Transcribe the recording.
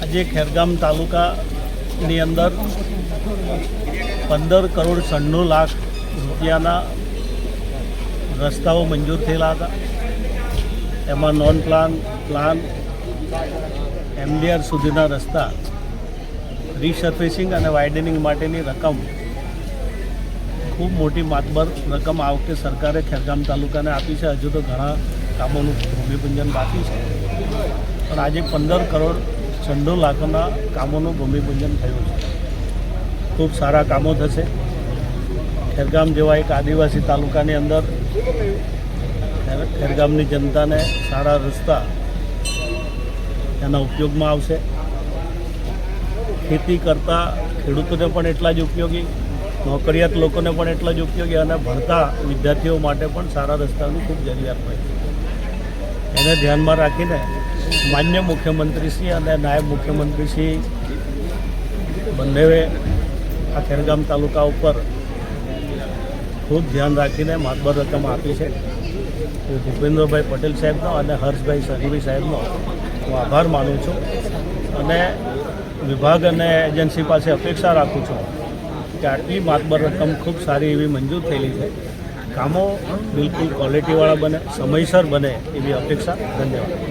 આજે ખેરગામ તાલુકાની અંદર 15 કરોડ 96 લાખ રૂપિયાના રસ્તાઓ મંજૂર થયેલા હતા. એમાં નોન પ્લાન, પ્લાન, MDR સુધીના રસ્તા રીસર્ફેસિંગ અને વાઇડનિંગ માટેની રકમ, ખૂબ મોટી માતબર રકમ આ વખતે સરકારે ખેરગામ તાલુકાને આપી છે. હજુ તો ઘણા કામોનું ભૂમિપૂજન બાકી છે, પણ આજે 15 કરોડ 96 લાખના કામોનું ભૂમિપૂજન થયું છે. ખૂબ સારા કામો થશે. ખેરગામ જેવા એક આદિવાસી તાલુકાની અંદર ખેરગામની જનતાને સારા રસ્તા એના ઉપયોગમાં આવશે. ખેતી કરતા ખેડૂતોને પણ એટલા જ ઉપયોગી, નોકરિયાત લોકોને પણ એટલા જ ઉપયોગી, અને ભણતા વિદ્યાર્થીઓ માટે પણ સારા રસ્તાની ખૂબ જરૂરિયાત હોય છે. એને ધ્યાનમાં રાખીને માન્ય મુખ્યમંત્રીશ્રી અને નાયબ મુખ્યમંત્રીશ્રી બંનેએ આ ખેરગામ તાલુકા ઉપર ખૂબ ધ્યાન રાખીને માતબર રકમ આપી છે. ભૂપેન્દ્રભાઈ પટેલ સાહેબનો અને હર્ષભાઈ સંઘવી સાહેબનો હું આભાર માનું છું, અને વિભાગ અને એજન્સી પાસે અપેક્ષા રાખું છું કે આટલી માતબર રકમ ખૂબ સારી એવી મંજૂર થયેલી છે. કામો બિલકુલ ક્વોલિટીવાળા બને, સમયસર બને એવી અપેક્ષા. ધન્યવાદ.